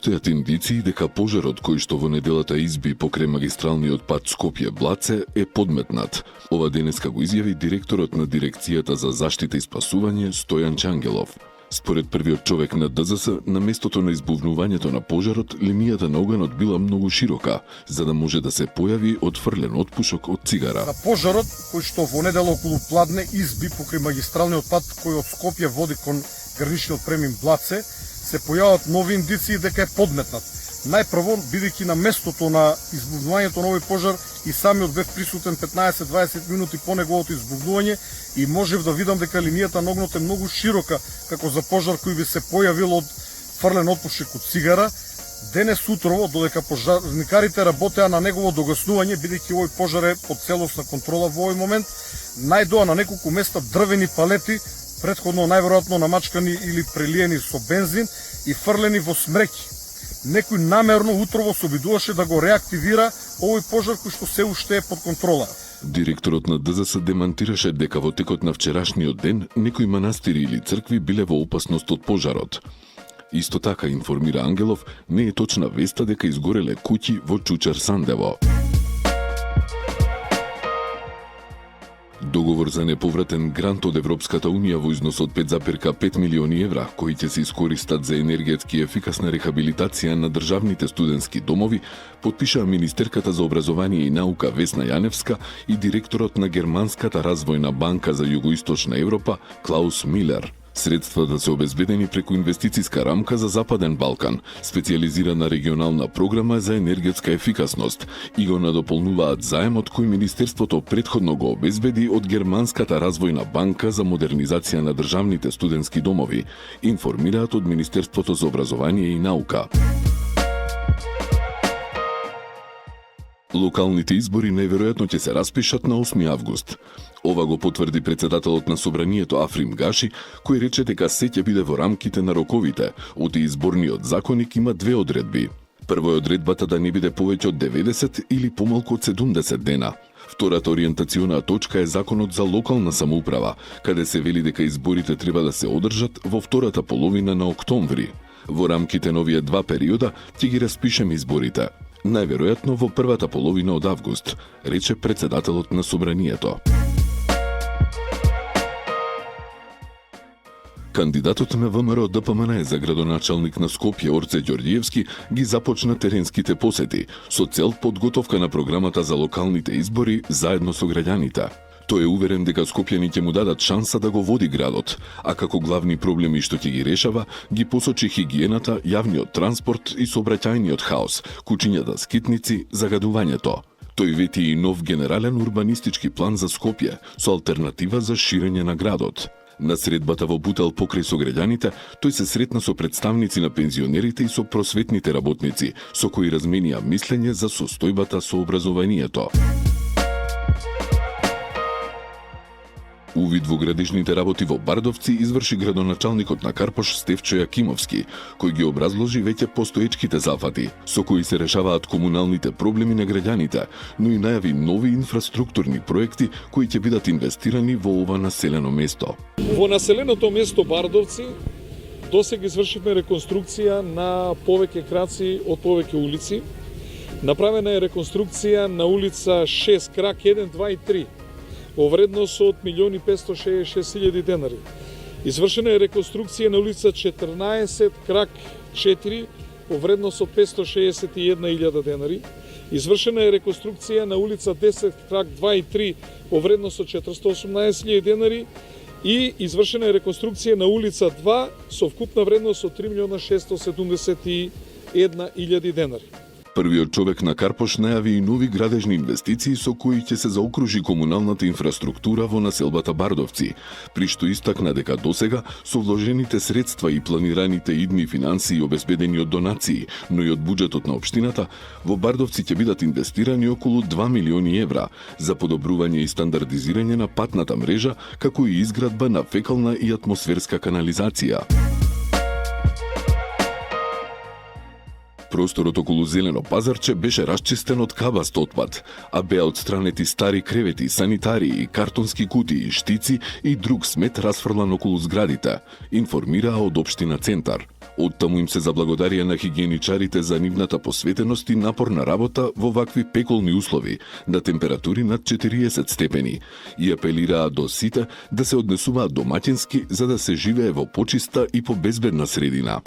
Постојат индиции дека пожарот кој што во неделата изби покрај магистралниот пат Скопје-Блаце е подметнат. Ова денеска го изјави директорот на дирекцијата за заштита и спасување Стојан Чангелов. Според првиот човек на ДЗС, на местото на избувнувањето на пожарот, линијата на огнот била многу широка, за да може да се појави отфрлен отпушок од цигара. На пожарот, кој што во недела околу Пладне изби покрај магистралниот пат кој од Скопје води кон граничниот премин Блаце, се појават нови индиции дека е подметнат. Најпрво, бидејќи на местото на избувнувањето на овој пожар и самиот бев присутен 15-20 минути по неговото избувнување и можев да видам дека линијата на огнот е многу широка како за пожар кој би се појавил од фрлен отпушек од цигара. Денес утрово, додека пожарникарите работеа на негово догаснување, бидејќи овој пожар е под целосна контрола во овој момент, најдоа на неколку места дрвени палети, претходно најверојатно намачкани или прелиени со бензин и фрлени во смреќи. Некој намерно утрово се обидуваше да го реактивира овој пожар кој што се уште е под контрола. Директорот на ДЗС демантираше дека во текот на вчерашниот ден некои манастири или цркви биле во опасност од пожарот. Исто така, информира Ангелов, не е точна веста дека изгореле куќи во Чучар Сандево. Договор за неповратен грант од Европската Унија во износ од 5,5 милиони евра, кои ќе се искористат за енергетски ефикасна рехабилитација на државните студентски домови, потпишаа министерката за образование и наука Весна Јаневска и директорот на Германската развојна банка за Југоисточна Европа Клаус Милер. Средствата се обезбедени преку инвестициска рамка за Западен Балкан, специјализирана регионална програма за енергетска ефикасност, и го надополнуваат заемот кој Министерството претходно го обезбеди од Германската развојна банка за модернизација на државните студентски домови, информираат од Министерството за образование и наука. Локалните избори најверојатно ќе се распишат на 8 август. Ова го потврди председателот на Собранието Африм Гаши, кој рече дека се ќе биде во рамките на роковите. Од изборниот законник има две одредби. Прво е одредбата да не биде повеќе од 90 или помалку од 70 дена. Втората ориентациона точка е законот за локална самоуправа, каде се вели дека изборите треба да се одржат во втората половина на октомври. Во рамките на овие два периода ќе ги распишеме изборите. Најверојатно во првата половина од август, рече председателот на Собранието. Кандидатот на ВМРО ДПМН за градоначалник на Скопје Орце Ѓорѓиевски ги започна теренските посети со цел подготовка на програмата за локалните избори заедно со граѓаните. Тој е уверен дека скопјани ќе му дадат шанса да го води градот, а како главни проблеми што ќе ги решава, ги посочи хигиената, јавниот транспорт и сообраќајниот хаос, кучињата скитници, загадувањето. Тој вети и нов генерален урбанистички план за Скопје со алтернатива за ширење на градот. На средбата во Бутел покрај сограѓаните, тој се сретна со представници на пензионерите и со просветните работници, со кои разменија мислење за состојбата со образованието. Увид во градежните работи во Бардовци изврши градоначалникот на Карпош Стефчо Јакимовски, кој ги образложи веќе постоечките зафати, со кои се решаваат комуналните проблеми на граѓаните, но и најави нови инфраструктурни проекти кои ќе бидат инвестирани во ова населено место. Во населеното место Бардовци досега извршивме реконструкција на повеќе краци од повеќе улици. Направена е реконструкција на улица 6 крак 1, 2 и 3. во вредност од 1.566.000 денари. Извршена е реконструкција на улица 14 крак 4 во вредност од 561.000 денари. Извршена е реконструкција на улица 10 крак 2 и 3 во вредност од 418.000 денари и извршена е реконструкција на улица 2 со вкупна вредност од 3.671.000 денари. Првиот човек на Карпош најави и нови градежни инвестиции со кои ќе се заокружи комуналната инфраструктура во населбата Бардовци, при што истакна дека досега со вложените средства и планираните идни финансии обезбедени од донации, но и од буџетот на општината, во Бардовци ќе бидат инвестирани околу 2 милиони евра за подобрување и стандардизирање на патната мрежа, како и изградба на фекална и атмосферска канализација. Просторот околу Зелено пазарче беше расчистен од кабаст отпад, а беа отстранети стари кревети, санитарии, картонски кутии, штици и друг смет расфрлан околу зградите, информираа од општина Центар. Оттаму им се заблагодарија на хигиеничарите за нивната посветеност и напорна работа во вакви пеколни услови, на температури над 40 степени, и апелираа до сите да се однесуваат домаќински за да се живее во почиста и побезбедна средина.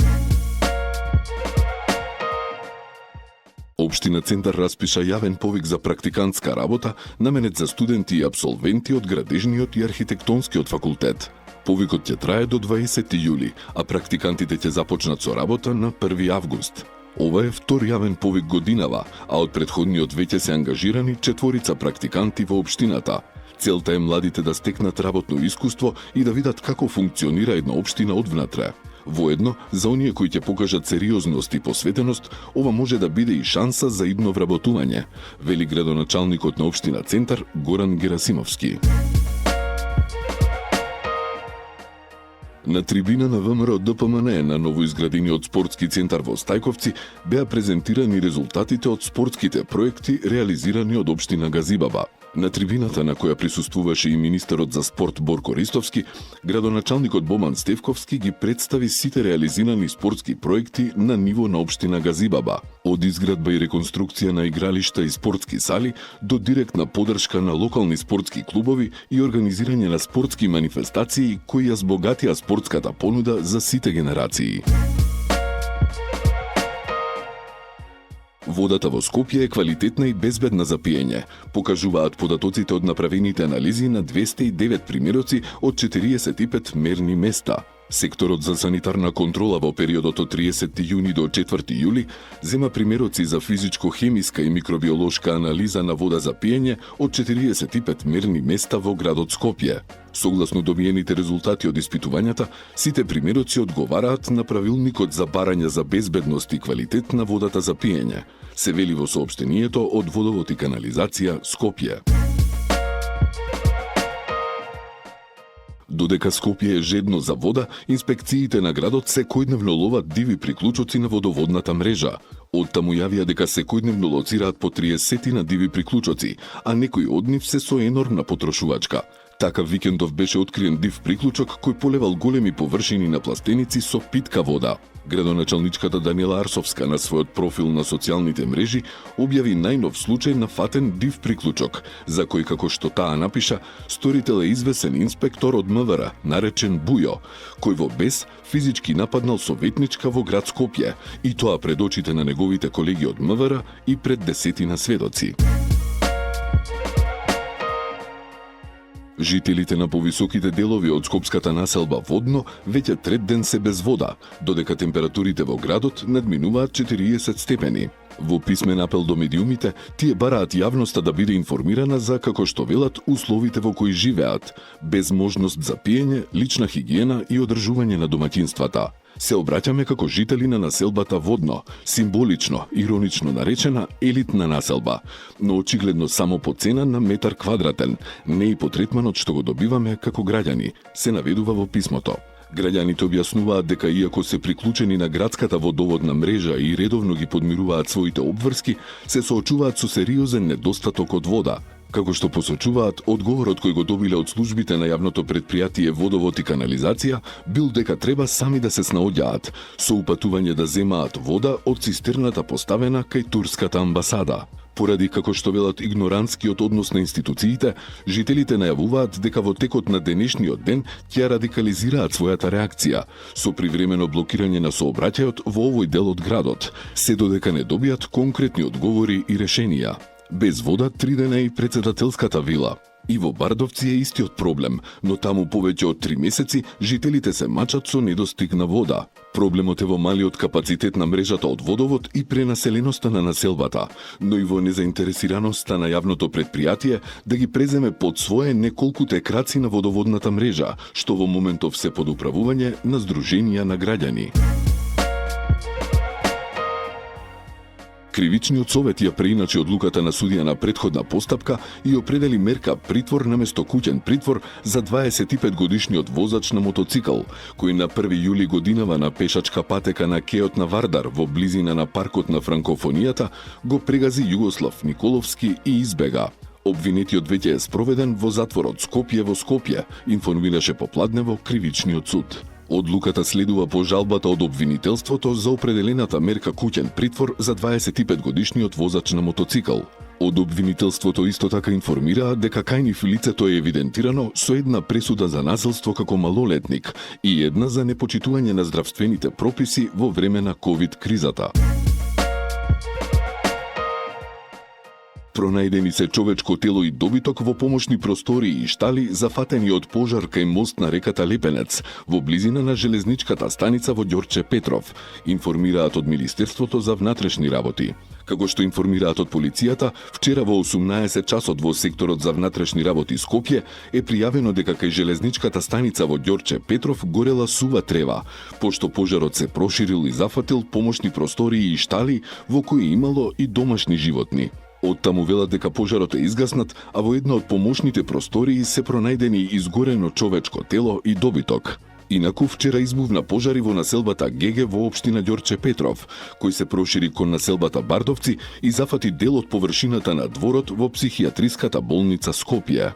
Општина Центар распиша јавен повик за практикантска работа наменет за студенти и абсолвенти од градежниот и архитектонскиот факултет. Повикот ќе трае до 20 јули, а практикантите ќе започнат со работа на 1 август. Ова е втор јавен повик годинава, а од претходниот веќе се ангажирани 4 практиканти во општината. Целта е младите да стекнат работно искуство и да видат како функционира една општина одвнатре. Воедно, за оние кои ќе покажат сериозност и посветеност, ова може да биде и шанса за идно вработување, вели градоначалникот на општина Центар Горан Герасимовски. На трибина на ВМРО ДПМН на новоизградениот спортски центар во Стајковци беа презентирани резултатите од спортските проекти реализирани од општина Газибаба. На трибината на која присуствуваше и министерот за спорт Борко Ристовски, градоначалникот Боман Стевковски ги представи сите реализирани спортски проекти на ниво на општина Газибаба, од изградба и реконструкција на игралишта и спортски сали до директна поддршка на локални спортски клубови и организирање на спортски манифестации кои ја збогатија спортската понуда за сите генерации. Водата во Скопје е квалитетна и безбедна за пиење, покажуваат податоците од направените анализи на 209 примероци од 45 мерни места. Секторот за санитарна контрола во периодот од 30 јуни до 4 јули зема примероци за физичко-хемиска и микробиолошка анализа на вода за пиење од 45 мерни места во градот Скопје. Согласно добиените резултати од испитувањата, сите примероци одговараат на правилникот за барање за безбедност и квалитет на водата за пиење, се вели во соопштението од Водовод и канализација Скопје. Додека Скопје е жедно за вода, инспекциите на градот секојдневно ловат диви приклучоци на водоводната мрежа. Оттаму јавија дека секојдневно лоцираат по 30 на диви приклучоци, а некои од нив се со енормна потрошувачка. Така викендов беше откриен див приклучок кој полевал големи површини на пластеници со питка вода. Градоначалничката Даниела Арсовска на својот профил на социјалните мрежи објави најнов случај на фатен див приклучок, за кој, како што таа напиша, сторител е извесен инспектор од МВР, наречен Бујо, кој во бес физички нападнал советничка во град Скопје, и тоа пред очите на неговите колеги од МВР и пред десетина сведоци. Жителите на повисоките делови од скопската населба Водно веќе трет ден се без вода, додека температурите во градот надминуваат 40 степени. Во писмен апел до медиумите, тие бараат јавноста да биде информирана за, како што велат, условите во кои живеат, без можност за пиење, лична хигиена и одржување на домаќинствата. Се обраќаме како жители на населбата Водно, символично, иронично наречена елитна населба, но очигледно само по цена на метар квадратен, не и по третманот што го добиваме како граѓани, се наведува во писмото. Граѓаните објаснуваат дека иако се приклучени на градската водоводна мрежа и редовно ги подмируваат своите обврски, се соочуваат со сериозен недостаток од вода. Како што посочуваат, одговорот кој го добиле од службите на јавното претпријатие Водовод и канализација бил дека треба сами да се снаоѓаат, со упатување да земаат вода од цистерната поставена кај турската амбасада. Поради, како што велат, игнорантскиот однос на институциите, жителите најавуваат дека во текот на денешниот ден ќе радикализираат својата реакција, со привремено блокирање на сообраќајот во овој дел од градот, се додека не добијат конкретни одговори и решенија. Без вода 3 дена и председателската вила. И во Бардовци е истиот проблем, но таму повеќе од 3 месеци жителите се мачат со недостиг на вода. Проблемот е во малиот капацитет на мрежата од водовод и пренаселеноста на населбата, но и во незаинтересираноста на јавното претпријатие да ги преземе под своje неколкуте краци на водоводната мрежа, што во моментов се под управување на здруженија на граѓани. Кривичниот совет ја преиначи одлуката на судија на претходна постапка и определи мерка притвор наместо куќен притвор за 25-годишниот возач на мотоцикл, кој на 1 јули годинава на пешачка патека на кеот на Вардар во близина на паркот на франкофонијата го прегази Југослав Николовски и избега. Обвинетиот веќе е спроведен во затворот Скопје во Скопје, информираше попладнево Кривичниот суд. Одлуката следува по жалбата од обвинителството за определената мерка куќен притвор за 25-годишниот возач на мотоцикл. Од обвинителството исто така информираат дека кај нив лицето е евидентирано со една пресуда за насилство како малолетник и една за непочитување на здравствените прописи во време на ковид кризата. Пронајдени се човечко тело и добиток во помошни простории и штали зафатени од пожар кај мост на реката Лепенец, во близина на железничката станица во Ѓорче Петров, информираат од Министерството за внатрешни работи. Како што информираат од полицијата, вчера во 18 часот во секторот за внатрешни работи Скопје е пријавено дека кај железничката станица во Ѓорче Петров горела сува трева, пошто пожарот се проширил и зафатил помошни простории и штали во кои имало и домашни животни. Оттаму велат дека пожарот е изгаснат, а во една од помошните простории се пронајдени изгорено човечко тело и добиток. Инаку вчера избувна пожари во населбата Геге во општина Ѓорче Петров, кој се прошири кон населбата Бардовци и зафати дел од површината на дворот во психијатриската болница Скопје.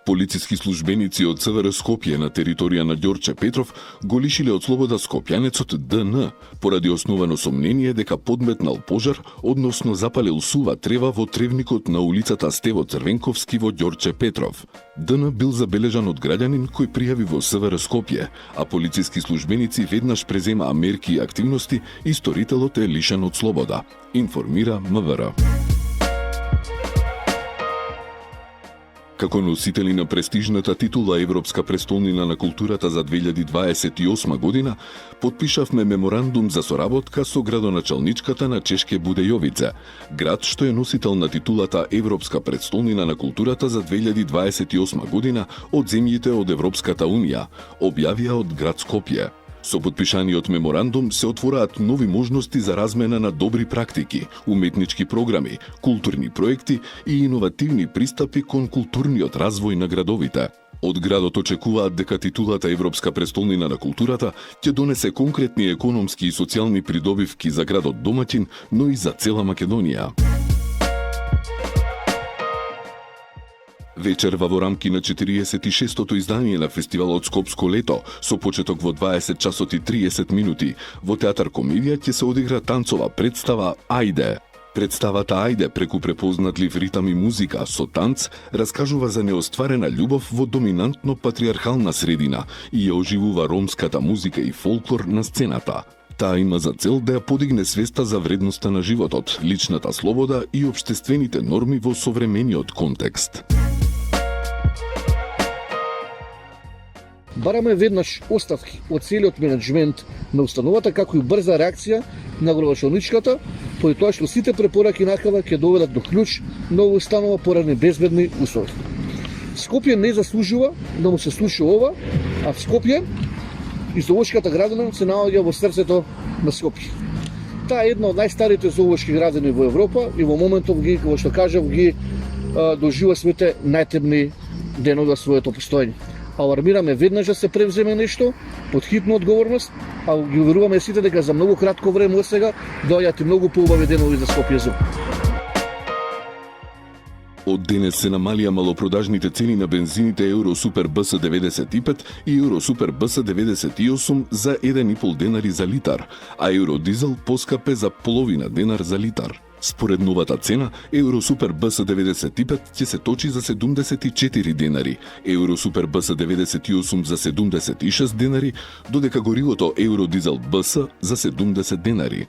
Полициски службеници од ЦВР Скопје на територија на Ѓорче Петров го лишиле од слобода скопјанецот ДН поради основано сомнение дека подметнал пожар, односно запалил сува трева во тревникот на улицата Стево Црвенковски во Ѓорче Петров. ДН бил забележан од граѓанин кој пријави во СВР Скопје, а полициски службеници веднаш преземаа мерки и активности и сторителот е лишен од слобода, информира МВР. Како носители на престижната титула Европска престолнина на културата за 2028 година, потпишавме меморандум за соработка со градоначалничката на Чешке Будејовице, град што е носител на титулата Европска престолнина на културата за 2028 година од земјите од Европската Унија, објавија од град Скопје. Со потпишаниот меморандум се отвораат нови можности за размена на добри практики, уметнички програми, културни проекти и иновативни пристапи кон културниот развој на градовите. Од градот очекуваат дека титулата Европска престолнина на културата ќе донесе конкретни економски и социјални придобивки за градот домаќин, но и за цела Македонија. Вечерва во рамки на 46-тото издание на фестивалот Скопско лето, со почеток во 20 часот и 30 минути, во Театар Комедија ќе се одигра танцова представа Ајде. Представата Ајде преку препознатлив ритам и музика со танц раскажува за неостварена љубов во доминантно патриархална средина и ја оживува ромската музика и фолклор на сцената. Таа има за цел да ја подигне свеста за вредноста на животот, личната слобода и општествените норми во современиот контекст. Бараме веднаш оставки од целиот менеджмент на установата, како и брза реакција на градоначалничката, поради тоа што сите препораки накава ќе доведат до клjuč на овој установа поради безбедни услови. Скопје не заслужува да му се слуша ова, а в Скопје и зоолошката градина се наоѓа во срцето на Скопје. Таа е една од најстарите зоолошки градини во Европа и во моментов ги, како што кажав, ги доживува своите најтемни денови од своето постоење. Алармираме веднаш да се превземе нешто под хитна одговорност, а ги уверуваме сите дека за многу кратко време од сега доаѓаат и многу поубави денови за Скопје Зум. Од денес се намалија малопродажните цени на бензините Euro Super BS 95 и Euro Super BS 98 за 1,5 денари за литар, а Euro Дизел поскапе за половина денар за литар. Според новата цена, Euro Super BS 95 ќе се точи за 74 денари, Euro Super BS 98 за 76 денари, додека горивото Euro Дизел BS за 70 денари.